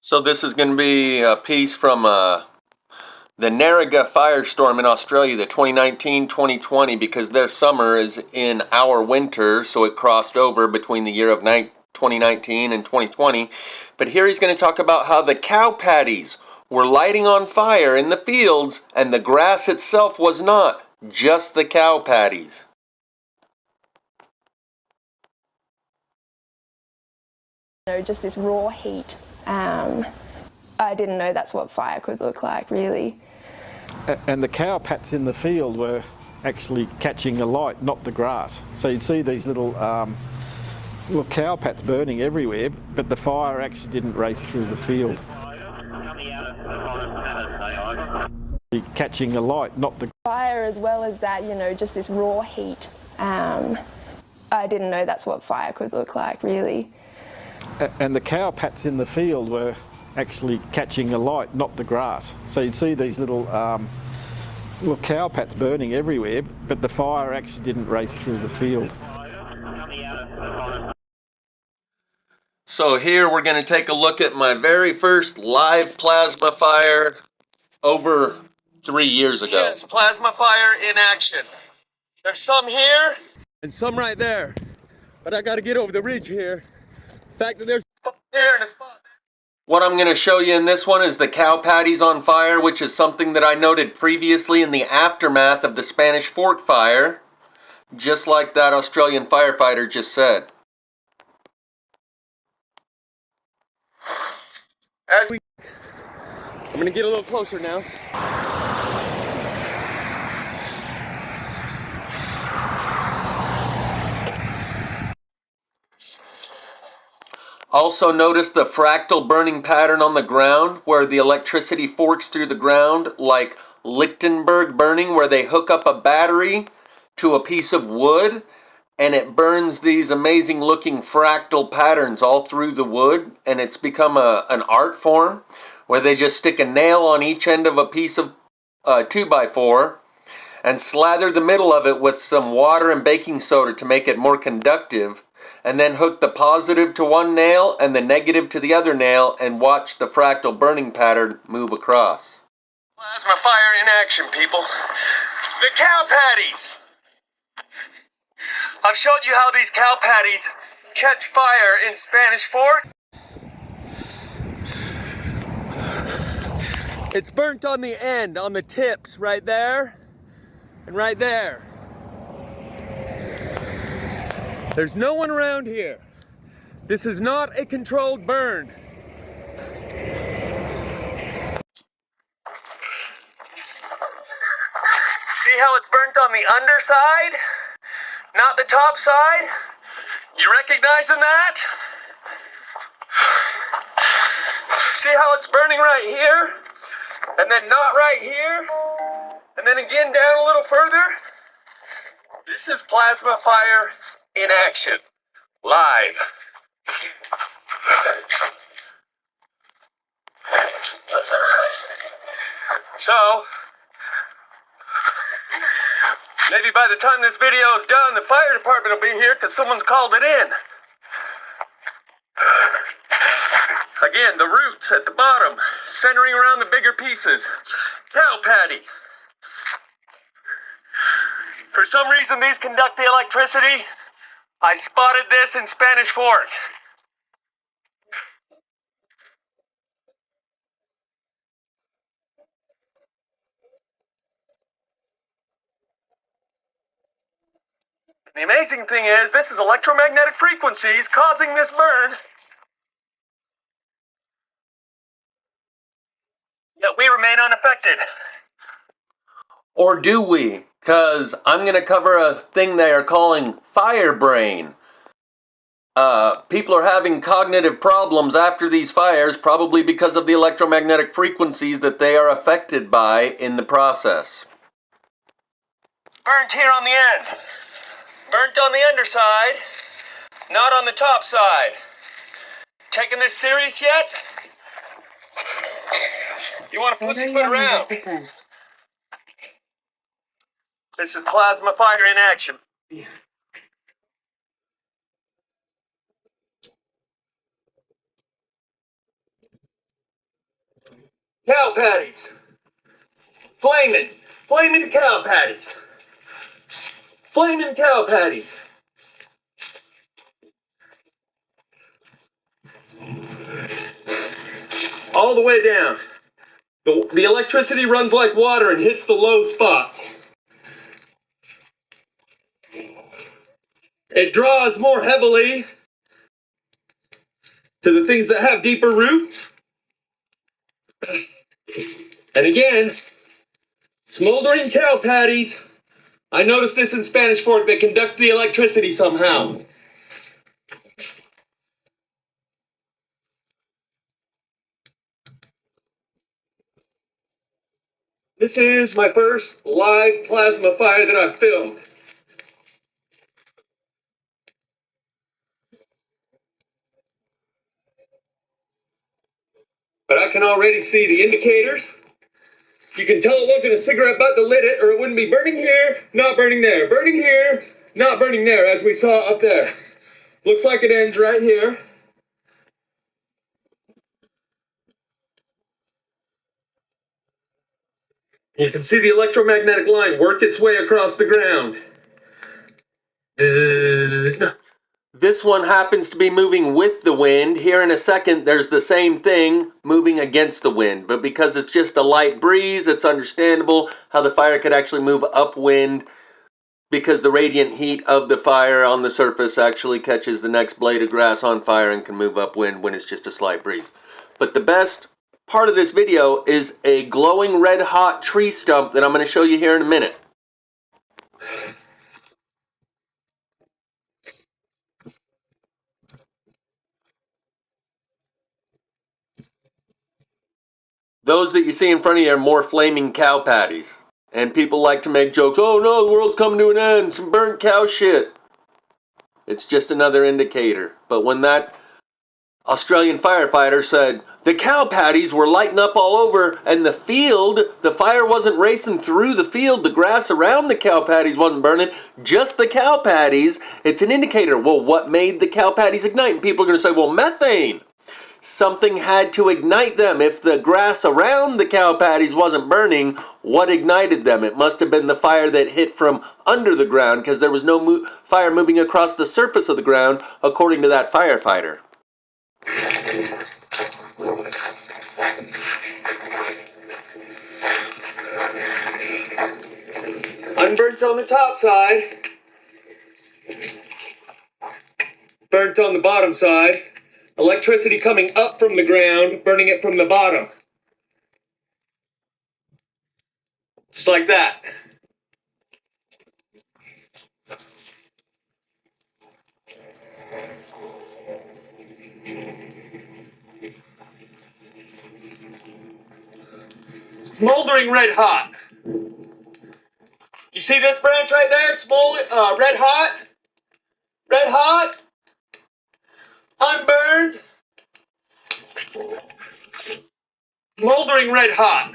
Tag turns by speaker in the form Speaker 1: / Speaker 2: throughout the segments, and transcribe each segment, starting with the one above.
Speaker 1: So this is going to be a piece from the Naraga firestorm in Australia, the 2019-2020, because their summer is in our winter, so it crossed over between the year of 2019 and 2020. But here he's going to talk about how the cow patties were lighting on fire in the fields and the grass itself was not, just the cow patties.
Speaker 2: Just this raw heat. I didn't know that's what fire could look like, really.
Speaker 3: And the cow pats in the field were actually catching a light, not the grass. So you'd see these little cow pats burning everywhere, but the fire actually didn't race through the field. Catching a light, not the
Speaker 2: fire, as well as that, just this raw heat. I didn't know that's what fire could look like, really.
Speaker 3: And the cow pats in the field were actually catching a light, not the grass. So you'd see these little cow pats burning everywhere, but the fire actually didn't race through the field.
Speaker 1: So here we're going to take a look at my very first live plasma fire over 3 years ago. Yes, plasma fire in action. There's some here
Speaker 4: and some right there, but I got to get over the ridge here. The fact that there's
Speaker 1: here and a spot. What I'm going to show you in this one is the cow patties on fire, which is something that I noted previously in the aftermath of the Spanish Fork fire, just like that Australian firefighter just said.
Speaker 4: I'm going to get a little closer now.
Speaker 1: Also notice the fractal burning pattern on the ground where the electricity forks through the ground, like Lichtenberg burning, where they hook up a battery to a piece of wood and it burns these amazing looking fractal patterns all through the wood, and it's become an art form where they just stick a nail on each end of a piece of 2x4 and slather the middle of it with some water and baking soda to make it more conductive, and then hook the positive to one nail and the negative to the other nail and watch the fractal burning pattern move across. Plasma fire in action, people. The cow patties! I've showed you how these cow patties catch fire in Spanish Fork.
Speaker 4: It's burnt on the end, on the tips, right there and right there. There's no one around here. This is not a controlled burn.
Speaker 1: See how it's burnt on the underside, not the top side? You recognizing that? See how it's burning right here, and then not right here, and then again down a little further? This is plasma fire in action, live. So, maybe by the time this video is done, the fire department will be here because someone's called it in. Again, the roots at the bottom, centering around the bigger pieces. Cow patty. For some reason, these conduct the electricity. I spotted this in Spanish Fork. The amazing thing is, this is electromagnetic frequencies causing this burn. Yet we remain unaffected. Or do we? Because I'm going to cover a thing they are calling fire brain. People are having cognitive problems after these fires, probably because of the electromagnetic frequencies that they are affected by in the process. Burnt here on the end. Burnt on the underside, not on the top side. Taking this serious yet? You want to pussyfoot around? This is plasma fire in action. Cow patties. Flaming cow patties. Flaming cow patties. All the way down. The electricity runs like water and hits the low spots. It draws more heavily to the things that have deeper roots. And again, smoldering cow patties. I noticed this in Spanish fork. They conduct the electricity somehow. This is my first live plasma fire that I've filmed. But I can already see the indicators. You can tell it wasn't a cigarette butt that lit it, or it wouldn't be burning here, not burning there. Burning here, not burning there, as we saw up there. Looks like it ends right here. You can see the electromagnetic line work its way across the ground. This one happens to be moving with the wind. Here in a second, there's the same thing moving against the wind. But because it's just a light breeze, it's understandable how the fire could actually move upwind, because the radiant heat of the fire on the surface actually catches the next blade of grass on fire and can move upwind when it's just a slight breeze. But the best part of this video is a glowing red hot tree stump that I'm going to show you here in a minute. Those that you see in front of you are more flaming cow patties. And people like to make jokes, oh no, the world's coming to an end, some burnt cow shit. It's just another indicator. But when that Australian firefighter said the cow patties were lighting up all over, and the field, the fire wasn't racing through the field, the grass around the cow patties wasn't burning, just the cow patties, it's an indicator. Well, what made the cow patties ignite? And people are going to say, well, methane. Something had to ignite them. If the grass around the cow patties wasn't burning, what ignited them? It must have been the fire that hit from under the ground, because there was no fire moving across the surface of the ground, according to that firefighter. Unburnt on the top side, burnt on the bottom side. Electricity coming up from the ground, burning it from the bottom. Just like that. Smoldering red hot. You see this branch right there? Red hot? Red hot? Unburned? Smoldering red hot.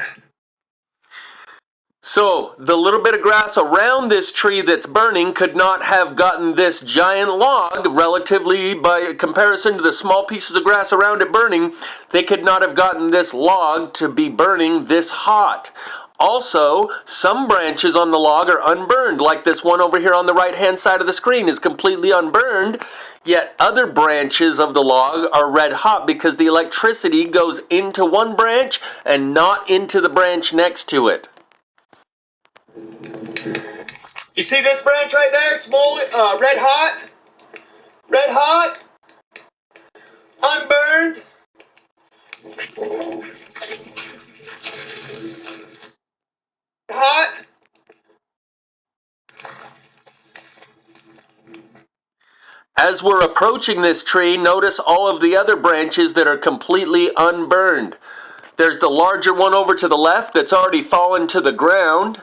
Speaker 1: So, the little bit of grass around this tree that's burning could not have gotten this giant log, relatively by comparison to the small pieces of grass around it burning, they could not have gotten this log to be burning this hot. Also, some branches on the log are unburned, like this one over here on the right-hand side of the screen is completely unburned, yet other branches of the log are red hot because the electricity goes into one branch and not into the branch next to it. You see this branch right there? Red hot? Red hot? Unburned? Hot? As we're approaching this tree, notice all of the other branches that are completely unburned. There's the larger one over to the left that's already fallen to the ground.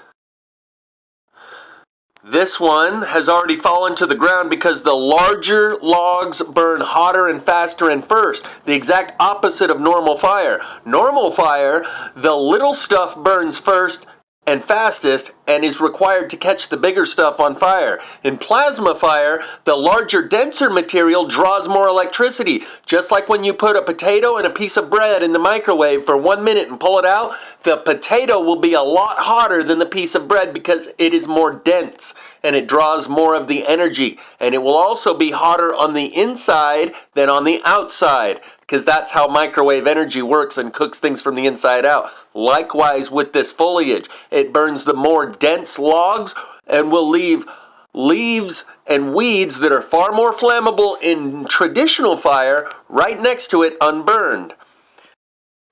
Speaker 1: This one has already fallen to the ground because the larger logs burn hotter and faster and first. The exact opposite of normal fire. Normal fire, the little stuff burns first and fastest and is required to catch the bigger stuff on fire. In plasma fire, the larger, denser material draws more electricity. Just like when you put a potato and a piece of bread in the microwave for 1 minute and pull it out, the potato will be a lot hotter than the piece of bread because it is more dense and it draws more of the energy. And it will also be hotter on the inside than on the outside, because that's how microwave energy works and cooks things from the inside out. Likewise with this foliage, it burns the more dense logs and will leave leaves and weeds that are far more flammable in traditional fire right next to it unburned.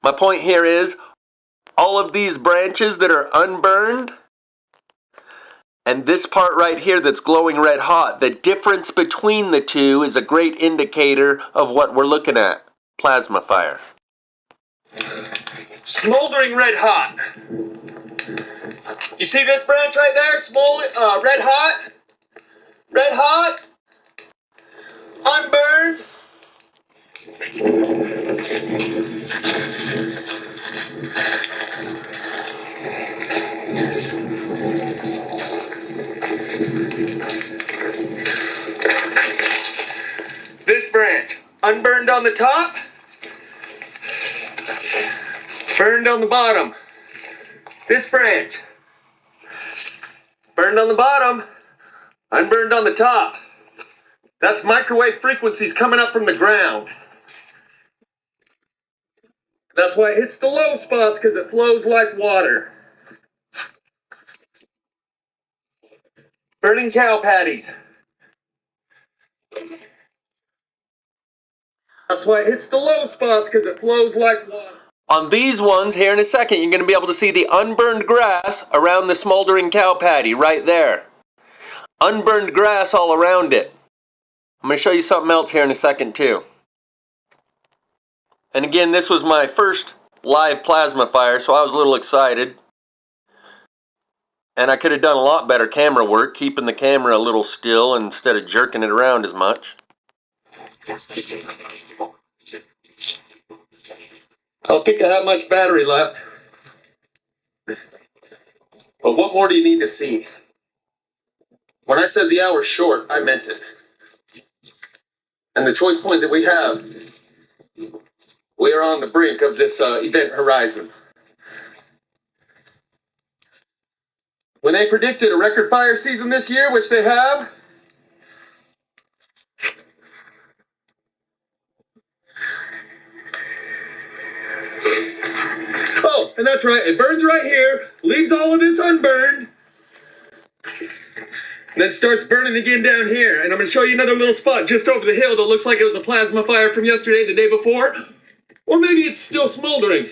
Speaker 1: My point here is, all of these branches that are unburned and this part right here that's glowing red hot, the difference between the two is a great indicator of what we're looking at. Plasma fire.
Speaker 4: Smoldering red hot. You see this branch right there? Red hot? Red hot? Unburned? This branch, unburned on the top, burned on the bottom. This branch, burned on the bottom, unburned on the top. That's microwave frequencies coming up from the ground. That's why it hits the low spots, because it flows like water. Burning cow patties. That's why it hits the low spots, because it flows like water.
Speaker 1: On these ones here in a second, you're going to be able to see the unburned grass around the smoldering cow patty right there. Unburned grass all around it. I'm going to show you something else here in a second too. And again, this was my first live plasma fire, so I was a little excited. And I could have done a lot better camera work, keeping the camera a little still instead of jerking it around as much.
Speaker 4: I don't think I have much battery left. But what more do you need to see? When I said the hour's short, I meant it. And the choice point that we have, we are on the brink of this event horizon. When they predicted a record fire season this year, which they have, oh, and that's right, it burns right here, leaves all of this unburned, and then starts burning again down here. And I'm going to show you another little spot just over the hill that looks like it was a plasma fire from yesterday, the day before, or maybe it's still smoldering.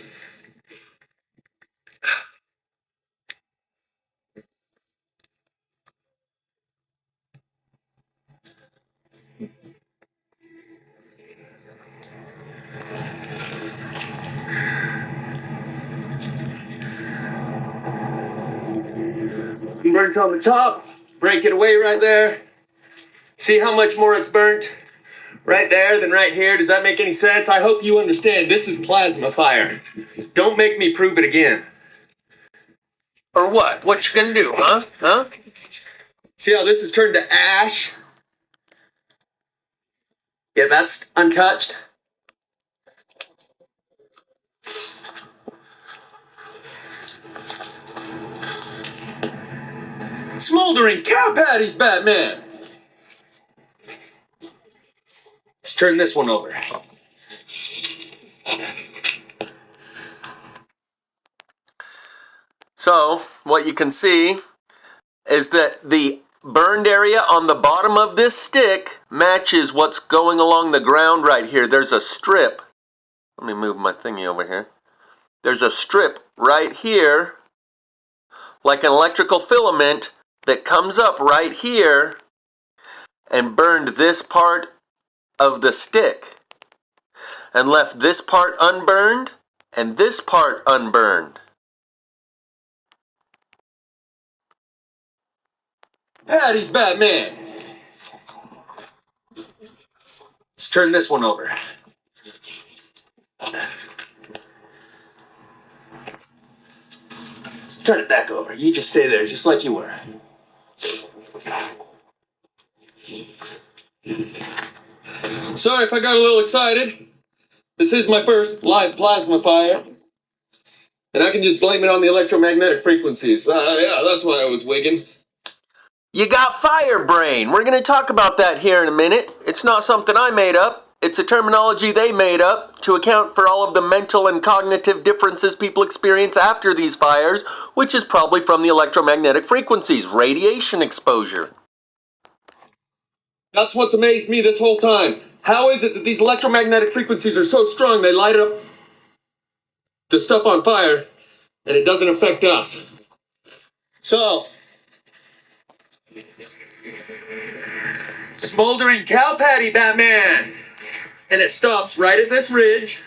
Speaker 4: Burnt on the top, break it away right there. See how much more it's burnt right there than right here? Does that make any sense? I hope you understand. This is plasma fire. Don't make me prove it again.
Speaker 1: Or what? What you gonna do, huh? Huh?
Speaker 4: See how this is turned to ash? Yeah, that's untouched. Smoldering cow patties, Batman! Let's turn this one over.
Speaker 1: So, what you can see is that the burned area on the bottom of this stick matches what's going along the ground right here. There's a strip. Let me move my thingy over here. There's a strip right here, like an electrical filament, that comes up right here and burned this part of the stick and left this part unburned and this part unburned.
Speaker 4: Patties, Batman! Let's turn this one over. Turn it back over. You just stay there, just like you were. Sorry if I got a little excited. This is my first live plasma fire. And I can just blame it on the electromagnetic frequencies. Yeah, that's why I was wigging.
Speaker 1: You got fire brain. We're going to talk about that here in a minute. It's not something I made up. It's a terminology they made up to account for all of the mental and cognitive differences people experience after these fires, which is probably from the electromagnetic frequencies, radiation exposure.
Speaker 4: That's what's amazed me this whole time. How is it that these electromagnetic frequencies are so strong they light up the stuff on fire and it doesn't affect us? So, smoldering cow patty, Batman! And it stops right at this ridge.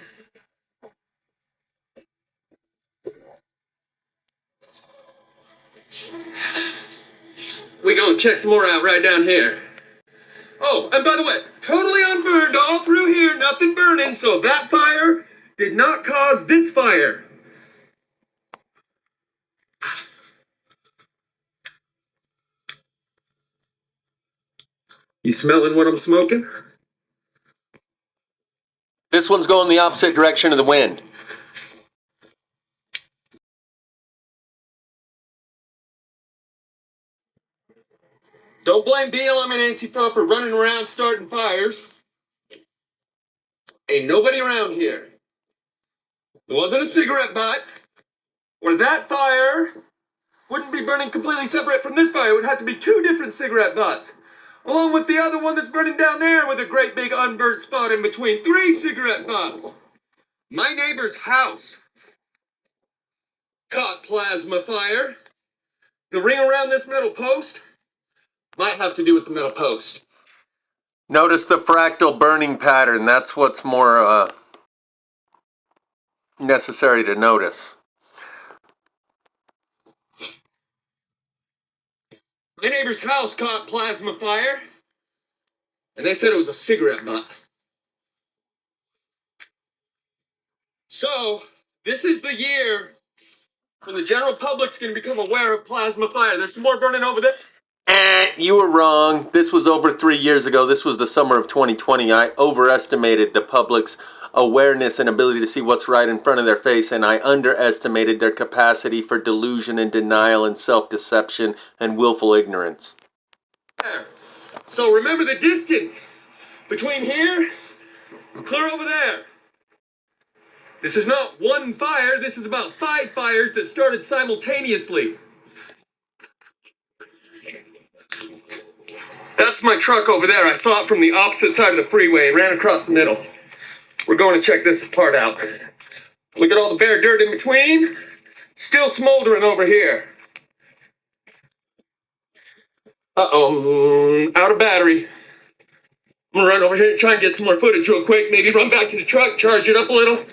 Speaker 4: We gonna check some more out right down here. Oh, and by the way, totally unburned all through here, nothing burning, so that fire did not cause this fire. You smelling what I'm smoking?
Speaker 1: This one's going the opposite direction of the wind.
Speaker 4: Don't blame BLM and Antifa for running around starting fires. Ain't nobody around here. There wasn't a cigarette butt, or that fire wouldn't be burning completely separate from this fire. It would have to be two different cigarette butts, along with the other one that's burning down there with a great big unburnt spot in between. 3 cigarette butts. My neighbor's house caught plasma fire. The ring around this metal post might have to do with the metal post.
Speaker 1: Notice the fractal burning pattern. That's what's more necessary to notice.
Speaker 4: My neighbor's house caught plasma fire, and they said it was a cigarette butt. So, this is the year when the general public's going to become aware of plasma fire. There's some more burning over there.
Speaker 1: You were wrong. This was over 3 years ago. This was the summer of 2020. I overestimated the public's awareness and ability to see what's right in front of their face, and I underestimated their capacity for delusion and denial and self-deception and willful ignorance.
Speaker 4: So remember the distance between here and clear over there. This is not one fire. This is about 5 fires that started simultaneously. That's my truck over there. I saw it from the opposite side of the freeway and ran across the middle. We're going to check this part out. Look at all the bare dirt in between. Still smoldering over here. Uh-oh, out of battery. I'm gonna run over here and try and get some more footage real quick. Maybe run back to the truck, charge it up a little.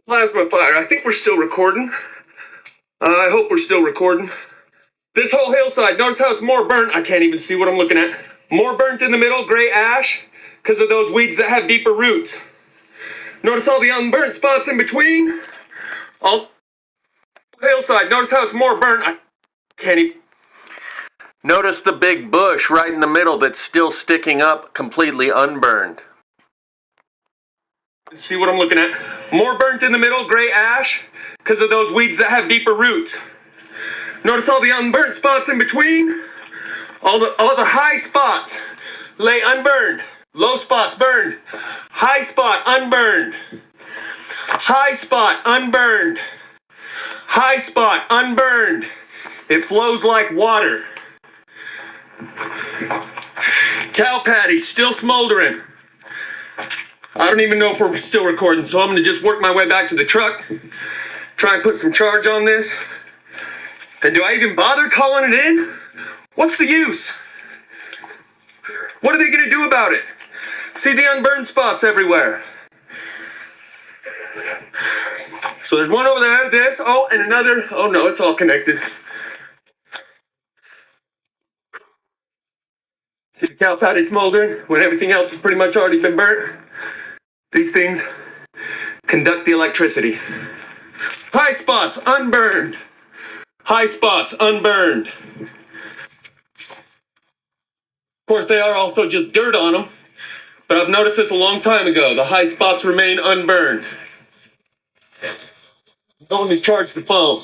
Speaker 4: Plasma fire. I think we're still recording. I hope we're still recording. This whole hillside, notice how it's more burnt. I can't even see what I'm looking at. More burnt in the middle, gray ash, because of those weeds that have deeper roots. Notice all the unburnt spots in between. All hillside, notice how it's more burnt. I can't even.
Speaker 1: Notice the big bush right in the middle that's still sticking up, completely unburned.
Speaker 4: See what I'm looking at? More burnt in the middle, gray ash, because of those weeds that have deeper roots. Notice all the unburnt spots in between. All the high spots lay unburned. Low spots burned. High spot unburned. High spot unburned. High spot unburned. It flows like water. Cow patty still smoldering. I don't even know if we're still recording, so I'm going to just work my way back to the truck, try and put some charge on this. And do I even bother calling it in? What's the use? What are they going to do about it? See the unburned spots everywhere. So there's one over there, this, oh, and another. Oh no, it's all connected. See the cow patty smoldering when everything else has pretty much already been burnt? These things Conduct the electricity. High spots unburned. High spots unburned. Of course, they are also just dirt on them, but I've noticed this a long time ago. The high spots remain unburned. Don't let me charge the phone.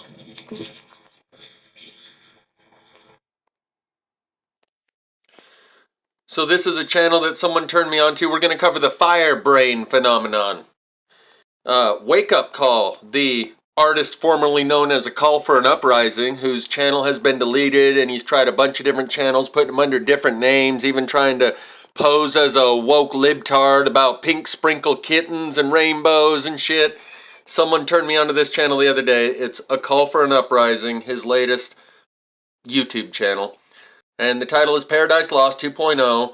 Speaker 1: So this is a channel that someone turned me on to. We're going to cover the fire brain phenomenon. Wake Up Call, the artist formerly known as A Call for an Uprising, whose channel has been deleted, and he's tried a bunch of different channels, putting them under different names, even trying to pose as a woke libtard about pink sprinkle kittens and rainbows and shit. Someone turned me onto this channel the other day. It's A Call for an Uprising, his latest YouTube channel. And the title is Paradise Lost 2.0.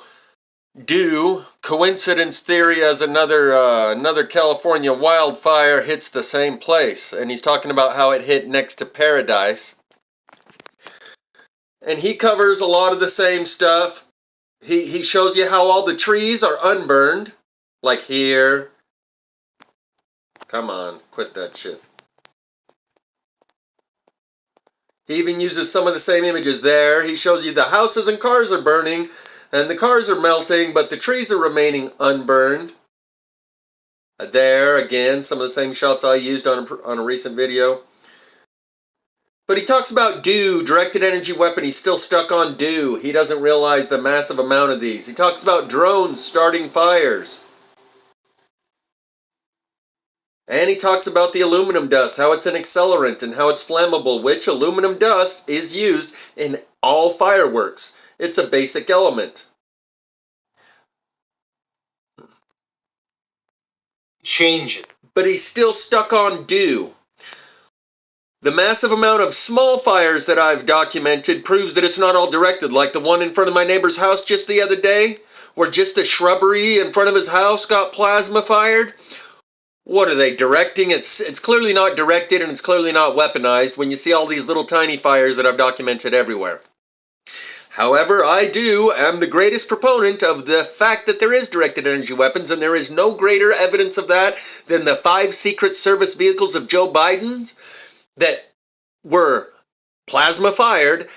Speaker 1: Do coincidence theory as another California wildfire hits the same place. And he's talking about how it hit next to Paradise. And he covers a lot of the same stuff. He shows you how all the trees are unburned. Like here. Come on, quit that shit. He even uses some of the same images there. He shows you the houses and cars are burning, and the cars are melting, but the trees are remaining unburned. There, again, some of the same shots I used on a recent video. But he talks about DEW, directed energy weapon. He's still stuck on DEW. He doesn't realize the massive amount of these. He talks about drones starting fires. And he talks about the aluminum dust, how it's an accelerant and how it's flammable, which aluminum dust is used in all fireworks. It's a basic element. Change it. But he's still stuck on DEW. The massive amount of small fires that I've documented proves that it's not all directed, like the one in front of my neighbor's house just the other day, where just the shrubbery in front of his house got plasma fired. What are they directing? It's clearly not directed, and it's clearly not weaponized when you see all these little tiny fires that I've documented everywhere. However, I am the greatest proponent of the fact that there is directed energy weapons, and there is no greater evidence of that than the 5 Secret Service vehicles of Joe Biden's that were plasma fired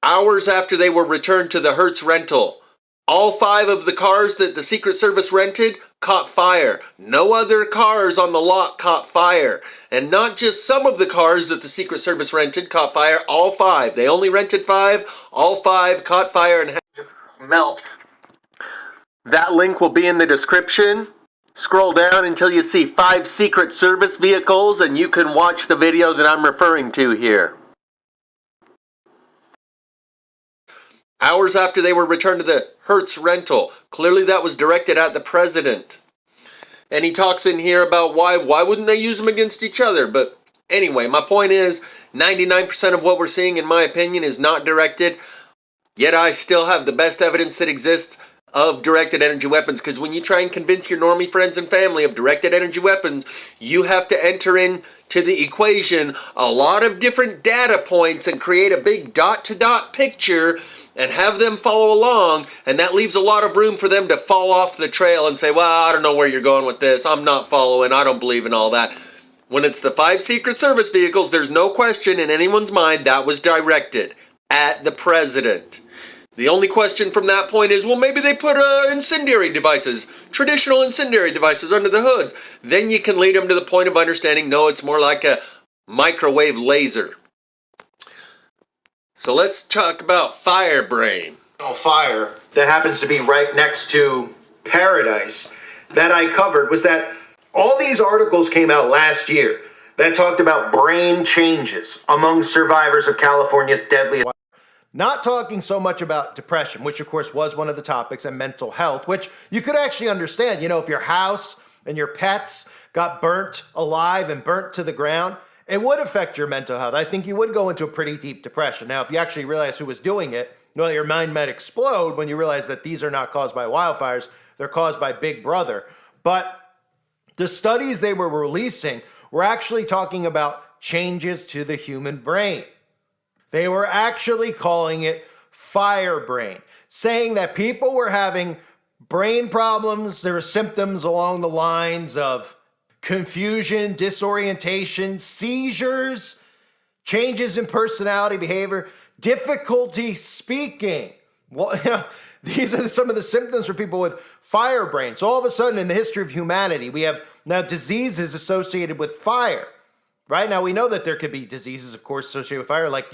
Speaker 1: hours after they were returned to the Hertz rental. All 5 of the cars that the Secret Service rented caught fire. No other cars on the lot caught fire. And not just some of the cars that the Secret Service rented caught fire, all 5. They only rented 5, all 5 caught fire and had to melt. That link will be in the description. Scroll down until you see 5 Secret Service vehicles and you can watch the video that I'm referring to here. Hours after they were returned to the Hertz rental. Clearly that was directed at the president. And he talks in here about why wouldn't they use them against each other? But anyway, my point is 99% of what we're seeing, in my opinion, is not directed. Yet I still have the best evidence that exists of directed energy weapons, because when you try and convince your normie friends and family of directed energy weapons, you have to enter into the equation a lot of different data points and create a big dot-to-dot picture and have them follow along, and that leaves a lot of room for them to fall off the trail and say, well, I don't know where you're going with this, I'm not following, I don't believe in all that. When it's the 5 Secret Service vehicles, there's no question in anyone's mind that was directed at the president. The only question from that point is, well, maybe they put incendiary devices, traditional incendiary devices under the hoods. Then you can lead them to the point of understanding, no, it's more like a microwave laser. So let's talk about fire brain.
Speaker 5: Fire that happens to be right next to Paradise that I covered was that all these articles came out last year that talked about brain changes among survivors of California's deadliest. Not talking so much about depression, which of course was one of the topics, and mental health, which you could actually understand. You know, if your house and your pets got burnt alive and burnt to the ground, it would affect your mental health. I think you would go into a pretty deep depression. Now, if you actually realize who was doing it, well, your mind might explode when you realize that these are not caused by wildfires, they're caused by Big Brother. But the studies they were releasing were actually talking about changes to the human brain. They were actually calling it fire brain, saying that people were having brain problems. There were symptoms along the lines of confusion, disorientation, seizures, changes in personality, behavior, difficulty speaking. Well, these are some of the symptoms for people with fire brain. So all of a sudden in the history of humanity, we have now diseases associated with fire. Right? Now, we know that there could be diseases, of course, associated with fire, like,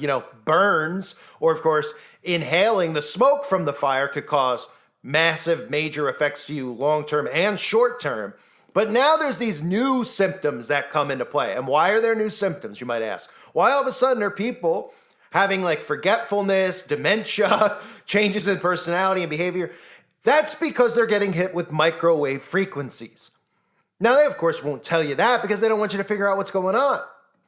Speaker 5: burns, or, of course, inhaling the smoke from the fire could cause massive, major effects to you long-term and short-term. But now there's these new symptoms that come into play. And why are there new symptoms, you might ask? Why all of a sudden are people having, like, forgetfulness, dementia, changes in personality and behavior? That's because they're getting hit with microwave frequencies. Now, they, of course, won't tell you that because they don't want you to figure out what's going on.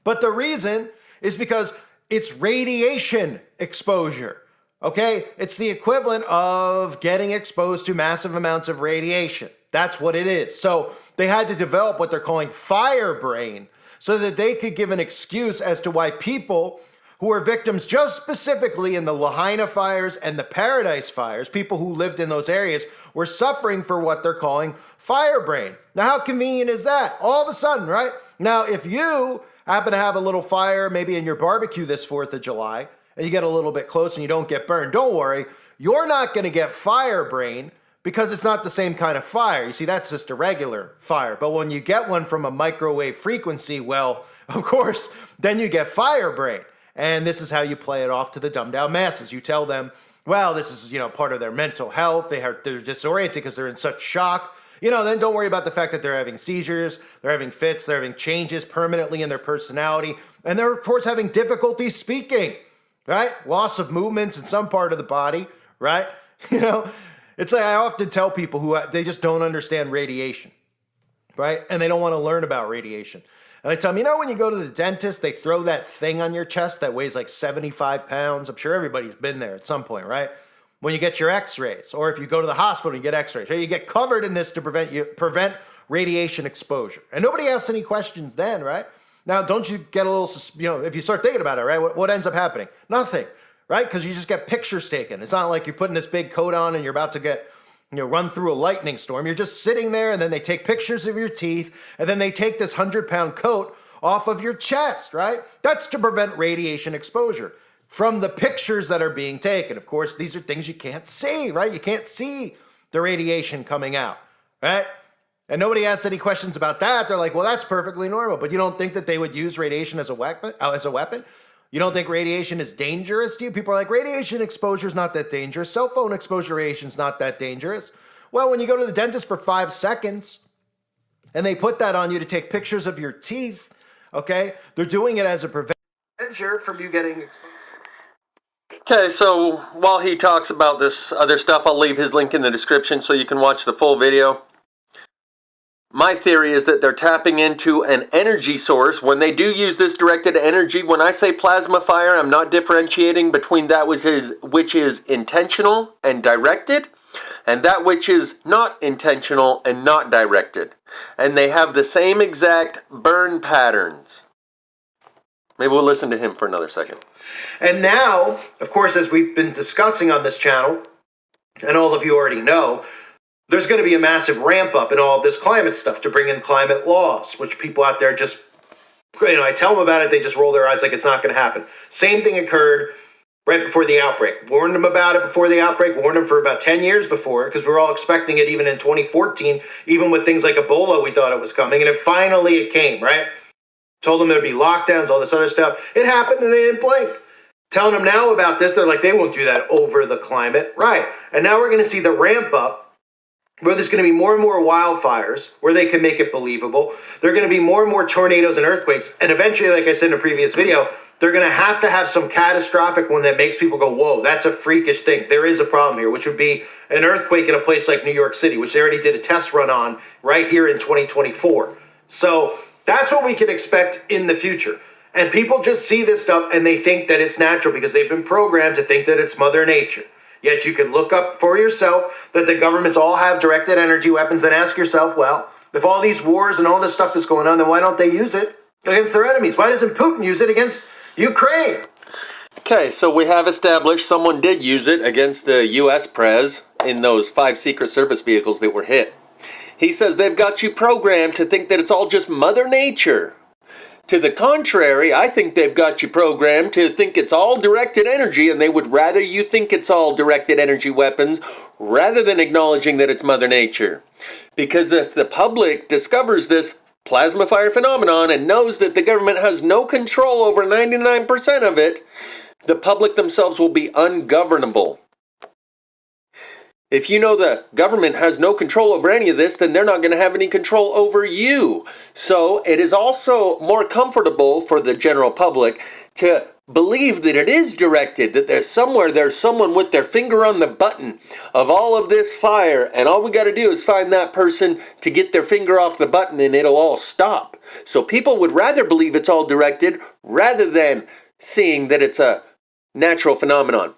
Speaker 5: But the reason is because it's radiation exposure, okay? It's the equivalent of getting exposed to massive amounts of radiation. That's what it is. So they had to develop what they're calling fire brain so that they could give an excuse as to why people who are victims just specifically in the Lahaina fires and the Paradise fires, people who lived in those areas, were suffering for what they're calling fire brain. Now, how convenient is that? All of a sudden, right? Now, if you happen to have a little fire maybe in your barbecue this 4th of July, and you get a little bit close and you don't get burned, don't worry. You're not going to get fire brain because it's not the same kind of fire. You see, that's just a regular fire. But when you get one from a microwave frequency, well, of course, then you get fire brain. And this is how you play it off to the dumbed down masses. You tell them, well, this is, part of their mental health. They're disoriented because they're in such shock. Then don't worry about the fact that they're having seizures, they're having fits, they're having changes permanently in their personality, and they're, of course, having difficulty speaking, right? Loss of movements in some part of the body, right? It's like I often tell people who they just don't understand radiation, right? And they don't want to learn about radiation. And I tell them, when you go to the dentist, they throw that thing on your chest that weighs like 75 pounds. I'm sure everybody's been there at some point, right? When you get your x-rays, or if you go to the hospital and you get x-rays, right? You get covered in this to prevent radiation exposure. And nobody asks any questions then, right? Now, don't you get a little, if you start thinking about it, right? What ends up happening? Nothing, right? Because you just get pictures taken. It's not like you're putting this big coat on and you're about to get run through a lightning storm. You're just sitting there, and then they take pictures of your teeth, and then they take this 100-pound coat off of your chest, right? That's to prevent radiation exposure from the pictures that are being taken. Of course, these are things you can't see, right? You can't see the radiation coming out, right? And nobody asks any questions about that. They're like, well, that's perfectly normal. But you don't think that they would use radiation as a weapon? You don't think radiation is dangerous to you? People are like, radiation exposure is not that dangerous. Cell phone exposure radiation is not that dangerous. Well, when you go to the dentist for 5 seconds and they put that on you to take pictures of your teeth, okay, they're doing it as a prevention from you getting exposed.
Speaker 1: Okay, so while he talks about this other stuff, I'll leave his link in the description so you can watch the full video. My theory is that they're tapping into an energy source. When they do use this directed energy, when I say plasma fire, I'm not differentiating between that which is intentional and directed, and that which is not intentional and not directed. And they have the same exact burn patterns. Maybe we'll listen to him for another second.
Speaker 5: And now, of course, as we've been discussing on this channel, and all of you already know, there's going to be a massive ramp up in all of this climate stuff to bring in climate laws, which people out there just, I tell them about it, they just roll their eyes like it's not going to happen. Same thing occurred right before the outbreak. Warned them about it before the outbreak, warned them for about 10 years before, because we were all expecting it even in 2014, even with things like Ebola, we thought it was coming, and finally it came, right? Told them there'd be lockdowns, all this other stuff. It happened and they didn't blink. Telling them now about this, they're like, they won't do that over the climate. Right. And now we're going to see the ramp up where there's going to be more and more wildfires, where they can make it believable. There are going to be more and more tornadoes and earthquakes. And eventually, like I said in a previous video, they're going to have some catastrophic one that makes people go, whoa, that's a freakish thing. There is a problem here, which would be an earthquake in a place like New York City, which they already did a test run on right here in 2024. So that's what we can expect in the future. And people just see this stuff and they think that it's natural because they've been programmed to think that it's Mother Nature. Yet you can look up for yourself that the governments all have directed energy weapons, then ask yourself, well, if all these wars and all this stuff is going on, then why don't they use it against their enemies? Why doesn't Putin use it against Ukraine?
Speaker 1: Okay, so we have established someone did use it against the U.S. Prez in those 5 Secret Service vehicles that were hit. He says they've got you programmed to think that it's all just Mother Nature. To the contrary, I think they've got you programmed to think it's all directed energy, and they would rather you think it's all directed energy weapons rather than acknowledging that it's Mother Nature. Because if the public discovers this plasma fire phenomenon and knows that the government has no control over 99% of it, the public themselves will be ungovernable. If you know the government has no control over any of this, then they're not going to have any control over you. So it is also more comfortable for the general public to believe that it is directed, that there's someone with their finger on the button of all of this fire, and all we got to do is find that person to get their finger off the button and it'll all stop. So people would rather believe it's all directed rather than seeing that it's a natural phenomenon.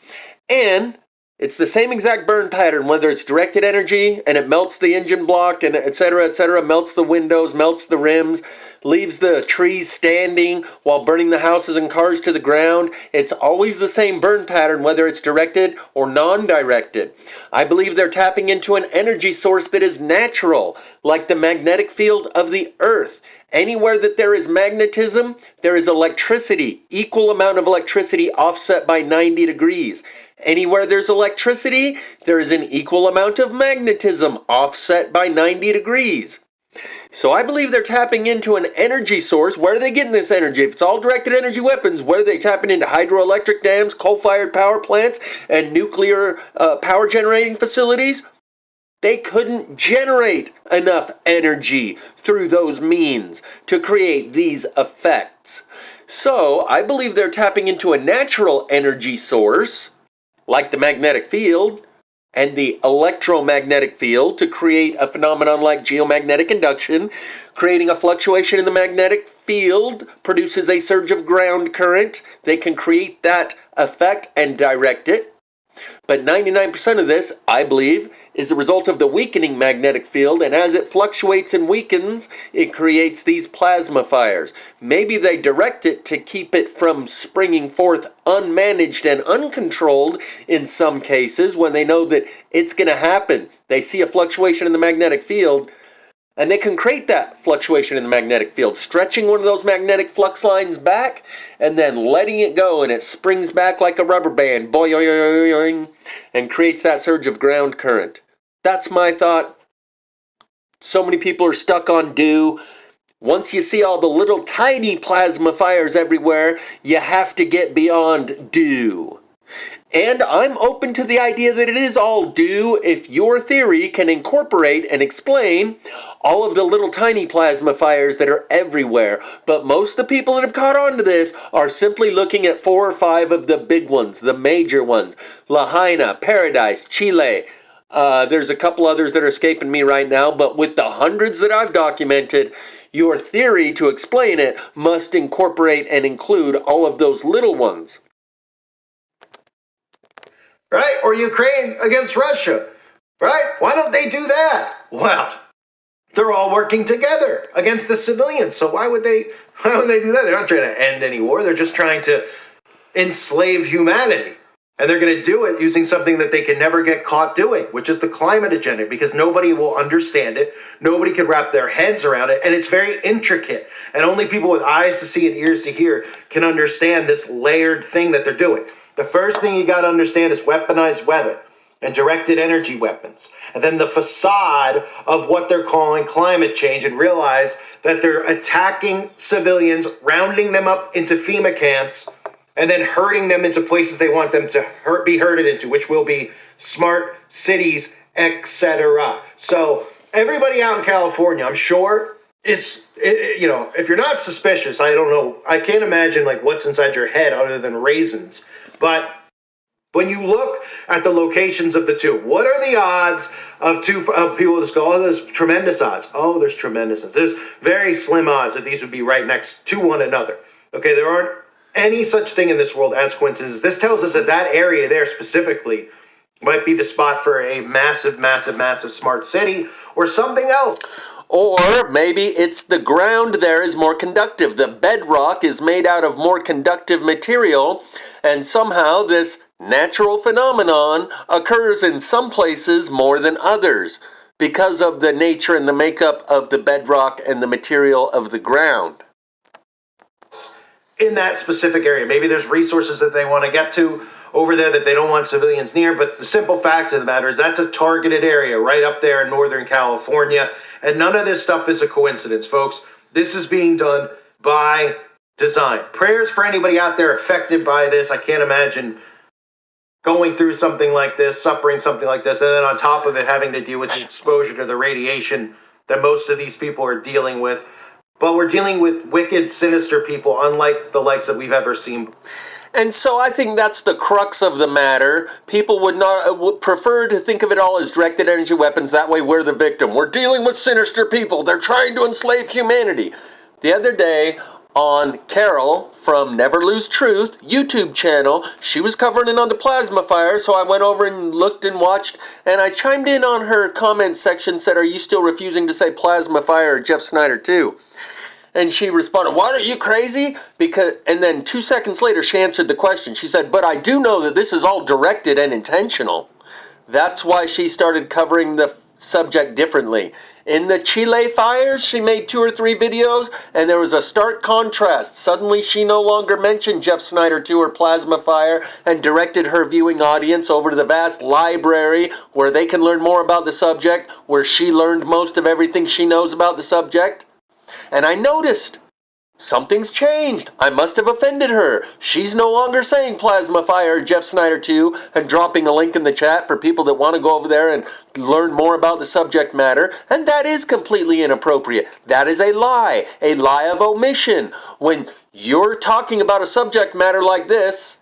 Speaker 1: And it's the same exact burn pattern, whether it's directed energy and it melts the engine block and etc., melts the windows, melts the rims, leaves the trees standing while burning the houses and cars to the ground. It's always the same burn pattern, whether it's directed or non-directed. I believe they're tapping into an energy source that is natural, like the magnetic field of the earth. Anywhere that there is magnetism, there is electricity, equal amount of electricity offset by 90 degrees. Anywhere there's electricity, there is an equal amount of magnetism offset by 90 degrees. So I believe they're tapping into an energy source. Where are they getting this energy? If it's all directed energy weapons, where are they tapping into? Hydroelectric dams, coal-fired power plants, and nuclear power generating facilities? They couldn't generate enough energy through those means to create these effects. So I believe they're tapping into a natural energy source, like the magnetic field and the electromagnetic field, to create a phenomenon like geomagnetic induction. Creating a fluctuation in the magnetic field produces a surge of ground current. They can create that effect and direct it. But 99% of this, I believe, is a result of the weakening magnetic field, and as it fluctuates and weakens, it creates these plasma fires. Maybe they direct it to keep it from springing forth unmanaged and uncontrolled in some cases when they know that it's going to happen. They see a fluctuation in the magnetic field, and they can create that fluctuation in the magnetic field, stretching one of those magnetic flux lines back and then letting it go, and it springs back like a rubber band, boing, and creates that surge of ground current. That's my thought. So many people are stuck on dew. Once you see all the little tiny plasma fires everywhere, you have to get beyond dew. And I'm open to the idea that it is all dew if your theory can incorporate and explain all of the little tiny plasma fires that are everywhere. But most of the people that have caught on to this are simply looking at 4 or 5 of the big ones, the major ones. Lahaina, Paradise, Chile. There's a couple others that are escaping me right now, but with the hundreds that I've documented, your theory to explain it must incorporate and include all of those little ones.
Speaker 5: Right? Or Ukraine against Russia, right? Why don't they do that? Well, they're all working together against the civilians. So why would they do that? They're not trying to end any war. They're just trying to enslave humanity. And they're going to do it using something that they can never get caught doing, which is the climate agenda, because nobody will understand it. Nobody can wrap their heads around it. And it's very intricate. And only people with eyes to see and ears to hear can understand this layered thing that they're doing. The first thing you got to understand is weaponized weather and directed energy weapons. And then the facade of what they're calling climate change, and realize that they're attacking civilians, rounding them up into FEMA camps, and then herding them into places they want them to be herded into, which will be smart cities, etc. So everybody out in California, I'm sure, is, if you're not suspicious, I don't know, I can't imagine like what's inside your head other than raisins. But when you look at the locations of the two, what are the odds of people just go, oh, there's tremendous odds. Oh, there's tremendous odds. There's very slim odds that these would be right next to one another. Okay, there aren't any such thing in this world as coincidences. This tells us that that area there specifically might be the spot for a massive, massive, massive smart city or something else.
Speaker 1: Or maybe it's the ground there is more conductive. The bedrock is made out of more conductive material, and somehow this natural phenomenon occurs in some places more than others. because of the nature and the makeup of the bedrock and the material of the ground.
Speaker 5: In that specific area, maybe there's resources that they want to get to over there that they don't want civilians near, but the simple fact of the matter is that's a targeted area right up there in Northern California, and none of this stuff is a coincidence, folks. This is being done by design. Prayers for anybody out there affected by this. I can't imagine going through something like this, suffering something like this, and then on top of it having to deal with the exposure to the radiation that most of these people are dealing with. But we're dealing with wicked, sinister people, unlike the likes that we've ever seen.
Speaker 1: And so I think that's the crux of the matter. People would prefer to think of it all as directed energy weapons. That way we're the victim. We're dealing with sinister people. They're trying to enslave humanity. The other day on Carol from Never Lose Truth YouTube channel, she was covering it on the plasma fire, so I went over and looked and watched, and I chimed in on her comment section, said, "Are you still refusing to say plasma fire or Jeff Snyder too?" And she responded, "What, are you crazy?" And then 2 seconds later, she answered the question. She said, "But I do know that this is all directed and intentional." That's why she started covering the subject differently. In the Chile fires, she made 2 or 3 videos, and there was a stark contrast. Suddenly, she no longer mentioned Jeff Snyder 2 or Plasma Fire and directed her viewing audience over to the vast library where they can learn more about the subject, where she learned most of everything she knows about the subject. And I noticed something's changed. I must have offended her. She's no longer saying Plasma Fire, Jeff Snyder 2, and dropping a link in the chat for people that want to go over there and learn more about the subject matter. And that is completely inappropriate. That is a lie of omission. When you're talking about a subject matter like this,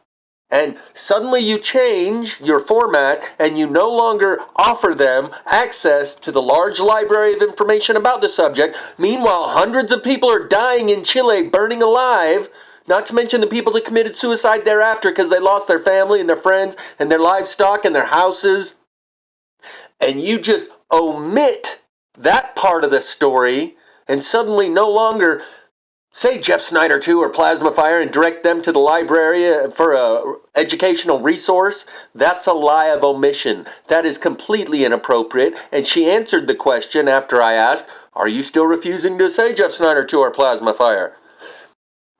Speaker 1: and suddenly you change your format and you no longer offer them access to the large library of information about the subject. Meanwhile, hundreds of people are dying in Chile, burning alive, not to mention the people that committed suicide thereafter because they lost their family and their friends and their livestock and their houses. And you just omit that part of the story and suddenly no longer say Jeff Snyder 2 or Plasma Fire and direct them to the library for a educational resource. That's a lie of omission. That is completely inappropriate. And she answered the question after I asked, "Are you still refusing to say Jeff Snyder 2 or Plasma Fire?"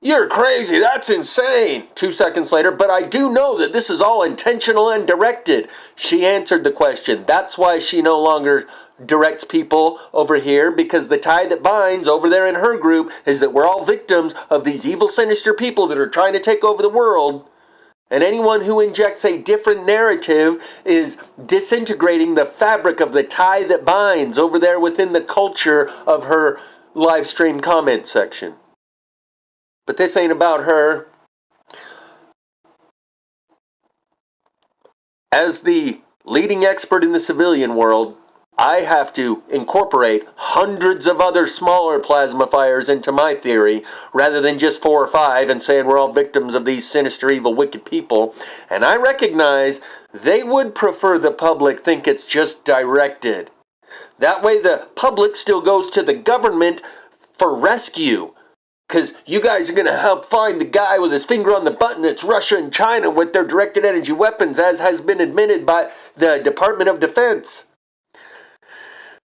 Speaker 1: "You're crazy. That's insane." 2 seconds later, "But I do know that this is all intentional and directed." She answered the question. That's why she no longer directs people over here, because the tie that binds over there in her group is that we're all victims of these evil, sinister people that are trying to take over the world. And anyone who injects a different narrative is disintegrating the fabric of the tie that binds over there within the culture of her live stream comment section. But this ain't about her. As the leading expert in the civilian world, I have to incorporate hundreds of other smaller plasma fires into my theory, rather than just 4 or 5 and saying we're all victims of these sinister, evil, wicked people. And I recognize they would prefer the public think it's just directed. That way the public still goes to the government for rescue. Because you guys are going to help find the guy with his finger on the button that's Russia and China with their directed energy weapons, as has been admitted by the Department of Defense.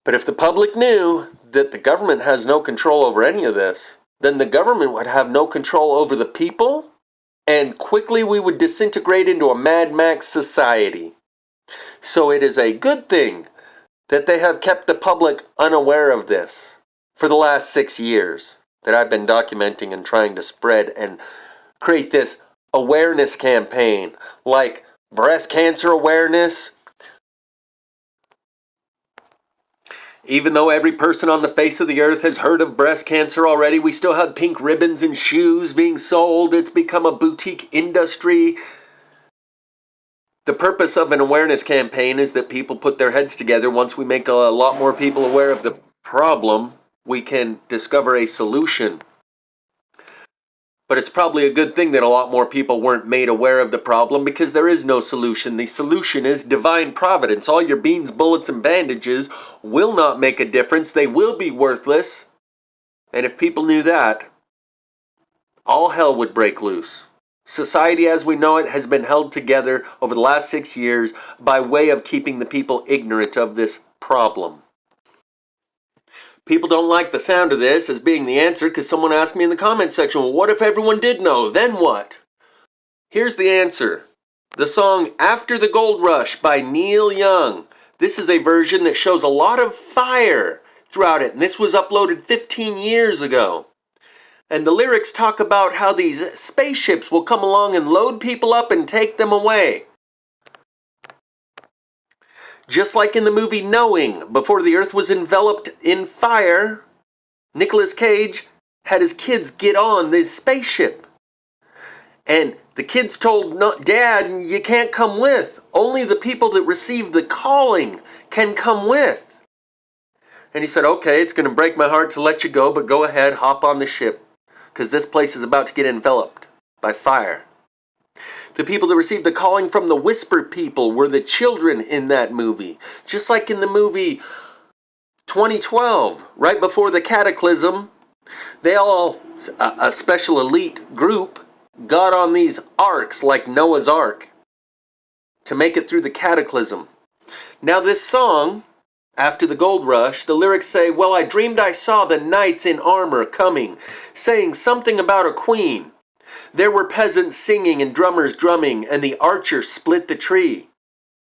Speaker 1: But if the public knew that the government has no control over any of this, then the government would have no control over the people, and quickly we would disintegrate into a Mad Max society. So it is a good thing that they have kept the public unaware of this for the last 6 years that I've been documenting and trying to spread and create this awareness campaign, like breast cancer awareness. Even though every person on the face of the earth has heard of breast cancer already, we still have pink ribbons and shoes being sold. It's become a boutique industry. The purpose of an awareness campaign is that people put their heads together. Once we make a lot more people aware of the problem, we can discover a solution. But it's probably a good thing that a lot more people weren't made aware of the problem, because there is no solution. The solution is divine providence. All your beans, bullets, and bandages will not make a difference. They will be worthless. And if people knew that, all hell would break loose. Society as we know it has been held together over the last 6 years by way of keeping the people ignorant of this problem. People don't like the sound of this as being the answer because someone asked me in the comment section, well, what if everyone did know? Then what? Here's the answer. The song After the Gold Rush by Neil Young. This is a version that shows a lot of fire throughout it, and this was uploaded 15 years ago. And the lyrics talk about how these spaceships will come along and load people up and take them away. Just like in the movie Knowing, before the Earth was enveloped in fire, Nicolas Cage had his kids get on this spaceship. And the kids told Dad, you can't come with. Only the people that receive the calling can come with. And he said, okay, it's going to break my heart to let you go, but go ahead, hop on the ship, because this place is about to get enveloped by fire. The people that received the calling from the Whisper People were the children in that movie. Just like in the movie 2012, right before the cataclysm, they all, a special elite group, got on these arks like Noah's Ark to make it through the cataclysm. Now this song, After the Gold Rush, the lyrics say, well, I dreamed I saw the knights in armor coming, saying something about a queen. There were peasants singing and drummers drumming, and the archer split the tree.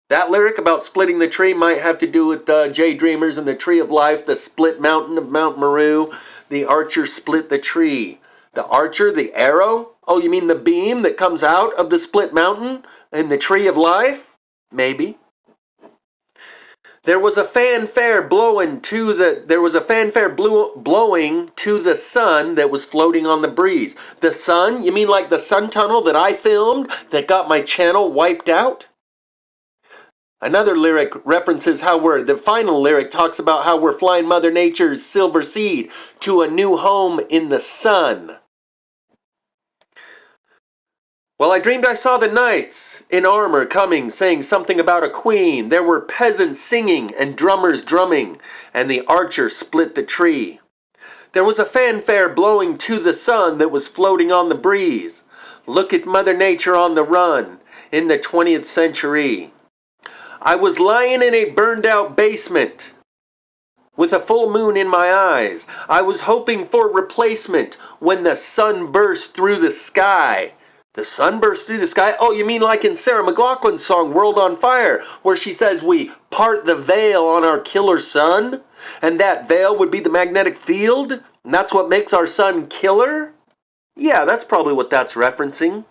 Speaker 1: That lyric about splitting the tree might have to do with Jay Dreamers and the Tree of Life, the split mountain of Mount Meru. The archer split the tree. The archer, the arrow? Oh, you mean the beam that comes out of the split mountain and the Tree of Life? Maybe. There was a fanfare blowing to the sun that was floating on the breeze. The sun? You mean like the sun tunnel that I filmed that got my channel wiped out? Another lyric references the final lyric talks about how we're flying Mother Nature's silver seed to a new home in the sun. Well, I dreamed I saw the knights in armor coming, saying something about a queen. There were peasants singing and drummers drumming, and the archer split the tree. There was a fanfare blowing to the sun that was floating on the breeze. Look at Mother Nature on the run in the 20th century. I was lying in a burned-out basement with a full moon in my eyes. I was hoping for replacement when the sun burst through the sky. The sun burst through the sky? Oh, you mean like in Sarah McLachlan's song, World on Fire, where she says we part the veil on our killer sun, and that veil would be the magnetic field, and that's what makes our sun killer? Yeah, that's probably what that's referencing.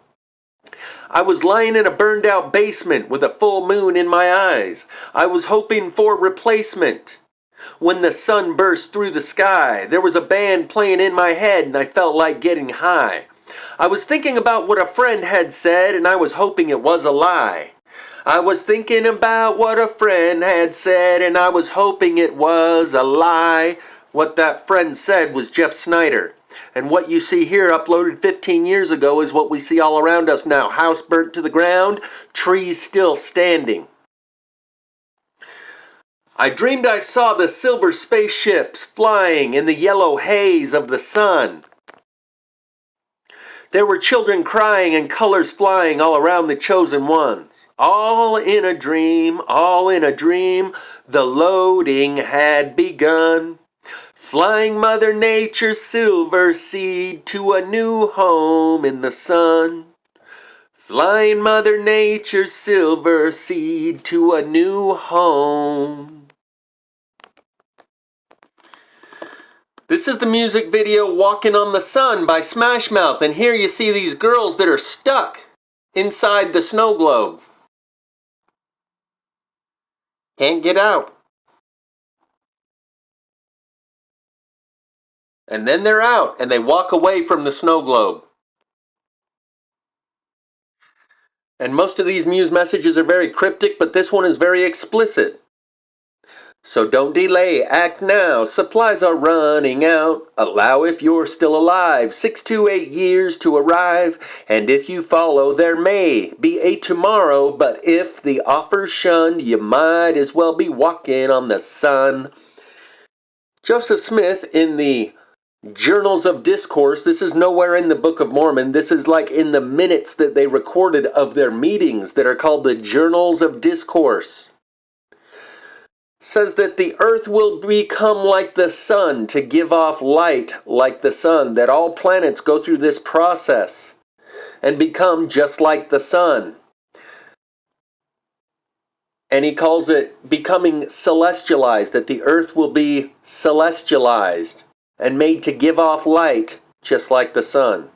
Speaker 1: I was lying in a burned out basement with a full moon in my eyes. I was hoping for replacement. When the sun burst through the sky, there was a band playing in my head and I felt like getting high. I was thinking about what a friend had said and I was hoping it was a lie. I was thinking about what a friend had said and I was hoping it was a lie. What that friend said was Jeff Snyder. And what you see here uploaded 15 years ago is what we see all around us now. House burnt to the ground, trees still standing. I dreamed I saw the silver spaceships flying in the yellow haze of the sun. There were children crying and colors flying all around the chosen ones. All in a dream, the loading had begun. Flying Mother Nature's silver seed to a new home in the sun. Flying Mother Nature's silver seed to a new home. This is the music video Walking on the Sun by Smash Mouth, and here you see these girls that are stuck inside the snow globe. Can't get out. And then they're out, and they walk away from the snow globe. And most of these Muse messages are very cryptic, but this one is very explicit. So don't delay, act now, supplies are running out. Allow if you're still alive, 6 to 8 years to arrive. And if you follow, there may be a tomorrow, but if the offer's shunned, you might as well be walking on the sun. Joseph Smith in the Journals of Discourse, this is nowhere in the Book of Mormon, this is like in the minutes that they recorded of their meetings that are called the Journals of Discourse. says that the earth will become like the sun, to give off light like the sun, that all planets go through this process and become just like the sun. And he calls it becoming celestialized, that the earth will be celestialized and made to give off light just like the sun.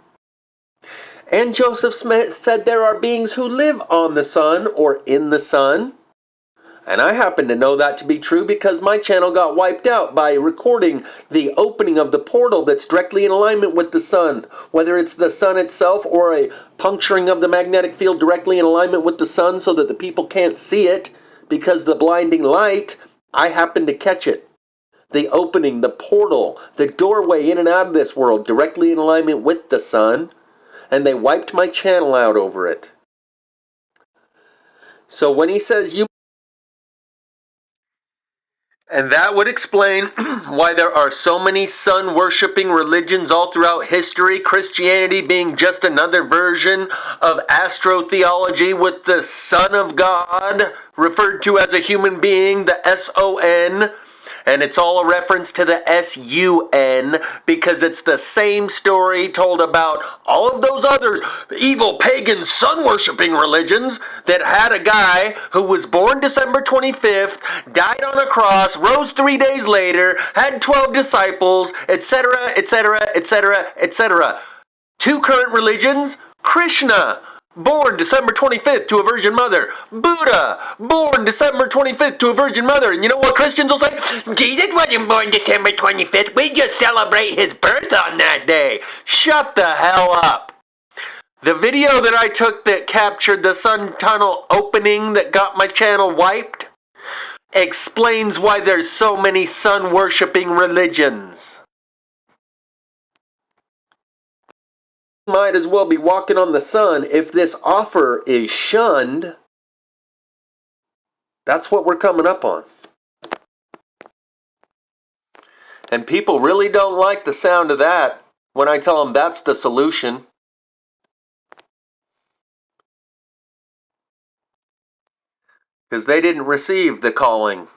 Speaker 1: And Joseph Smith said there are beings who live on the sun or in the sun. And I happen to know that to be true because my channel got wiped out by recording the opening of the portal that's directly in alignment with the sun. Whether it's the sun itself or a puncturing of the magnetic field directly in alignment with the sun so that the people can't see it because the blinding light, I happen to catch it. The opening, the portal, the doorway in and out of this world directly in alignment with the sun. And they wiped my channel out over it. So when he says you... And that would explain why there are so many sun-worshipping religions all throughout history, Christianity being just another version of astrotheology with the Son of God, referred to as a human being, the S-O-N, and it's all a reference to the S-U-N, because it's the same story told about all of those other evil pagan sun-worshipping religions that had a guy who was born December 25th, died on a cross, rose 3 days later, had 12 disciples, etc., etc., etc., etc. Two current religions: Krishna, born December 25th to a virgin mother. Buddha, born December 25th to a virgin mother. And you know what Christians will say? Jesus wasn't born December 25th. We just celebrate his birth on that day. Shut the hell up. The video that I took that captured the sun tunnel opening that got my channel wiped explains why there's so many sun-worshipping religions. Might as well be walking on the sun if this offer is shunned. That's what we're coming up on. And people really don't like the sound of that when I tell them that's the solution. Because they didn't receive the calling.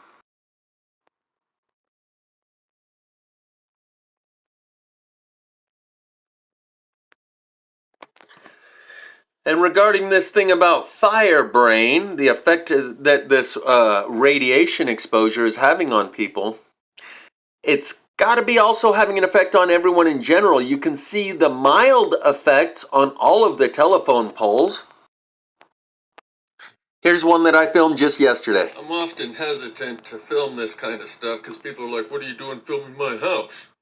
Speaker 1: And regarding this thing about fire brain, the effect that this radiation exposure is having on people, it's got to be also having an effect on everyone in general. You can see the mild effects on all of the telephone poles. Here's one that I filmed just yesterday. I'm often hesitant to film this kind of stuff because people are like, what are you doing filming my house?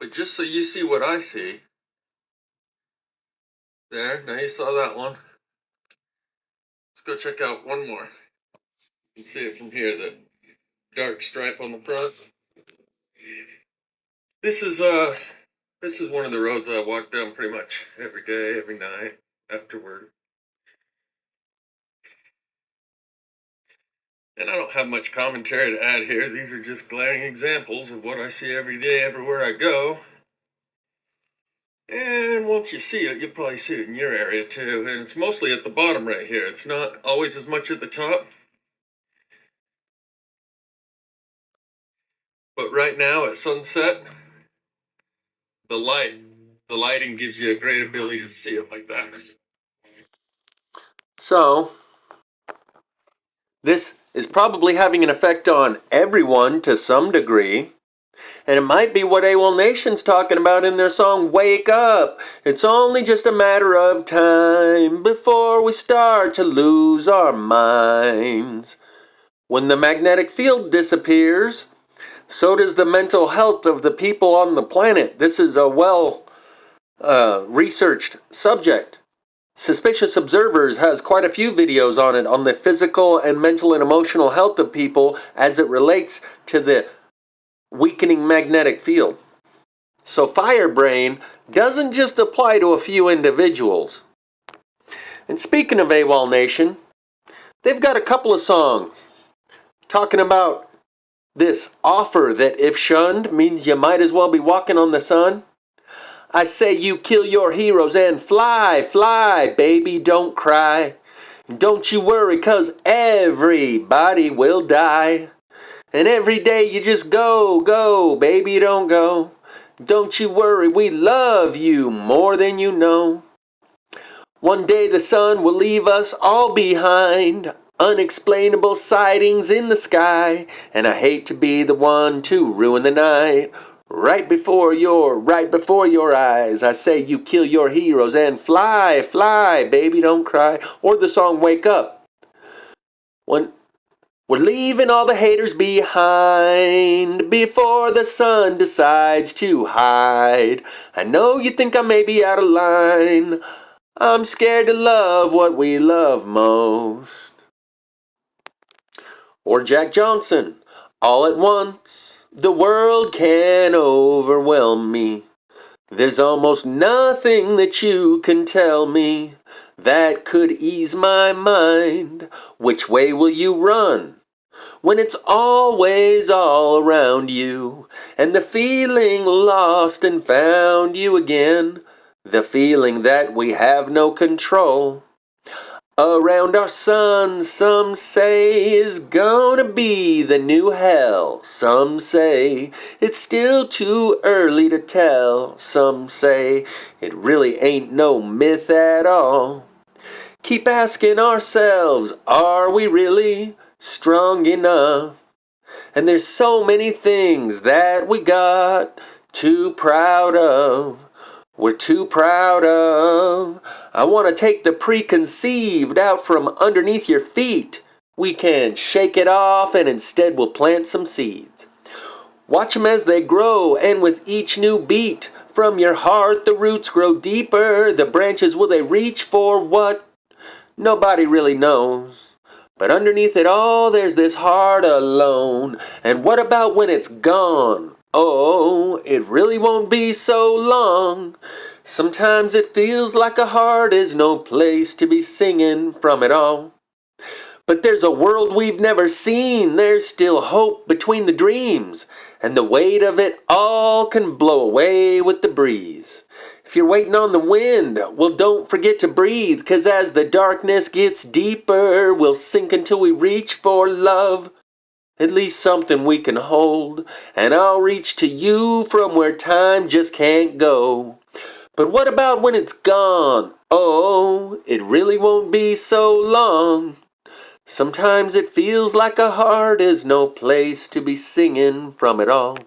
Speaker 1: But just so you see what I see. There, now you saw that one. Let's go check out one more. You can see it from here, the dark stripe on the front. This is one of the roads I walk down pretty much every day, every night, after work. And I don't have much commentary to add here. These are just glaring examples of what I see every day, everywhere I go. And once you see it, you'll probably see it in your area too. And it's mostly at the bottom right here. It's not always as much at the top. But right now at sunset, the lighting gives you a great ability to see it like that. So, this is probably having an effect on everyone to some degree. And it might be what AWOL Nation's talking about in their song, Wake Up. It's only just a matter of time before we start to lose our minds. When the magnetic field disappears, so does the mental health of the people on the planet. This is a well-researched subject. Suspicious Observers has quite a few videos on it, on the physical and mental and emotional health of people as it relates to the weakening magnetic field. So fire brain doesn't just apply to a few individuals. And speaking of AWOL Nation, they've got a couple of songs talking about this offer that if shunned means you might as well be walking on the sun. I say you kill your heroes and fly, fly, baby, don't cry. Don't you worry, 'cause everybody will die. And every day you just go, go, baby, don't go. Don't you worry, we love you more than you know. One day the sun will leave us all behind. Unexplainable sightings in the sky. And I hate to be the one to ruin the night. Right before your eyes. I say you kill your heroes and fly, fly, baby, don't cry. Or the song Wake Up. We're leaving all the haters behind before the sun decides to hide. I know you think I may be out of line. I'm scared to love what we love most. Or Jack Johnson, all at once, the world can overwhelm me. There's almost nothing that you can tell me that could ease my mind. Which way will you run when it's always all around you, and the feeling lost and found you again, the feeling that we have no control around our sun? Some say is gonna be the new hell. Some say it's still too early to tell. Some say it really ain't no myth at all. Keep asking ourselves, are we really strong enough? And there's so many things that we got too proud of. We're too proud of. I want to take the preconceived out from underneath your feet. We can shake it off and instead we'll plant some seeds. Watch them as they grow, and with each new beat from your heart the roots grow deeper. The branches, will they reach for what? Nobody really knows. But underneath it all there's this heart alone. And what about when it's gone? Oh, it really won't be so long. Sometimes it feels like a heart is no place to be singing from it all. But there's a world we've never seen. There's still hope between the dreams. And the weight of it all can blow away with the breeze. If you're waiting on the wind, well, don't forget to breathe. 'Cause as the darkness gets deeper, we'll sink until we reach for love. At least something we can hold. And I'll reach to you from where time just can't go. But what about when it's gone? Oh, it really won't be so long. Sometimes it feels like a heart is no place to be singing from it all.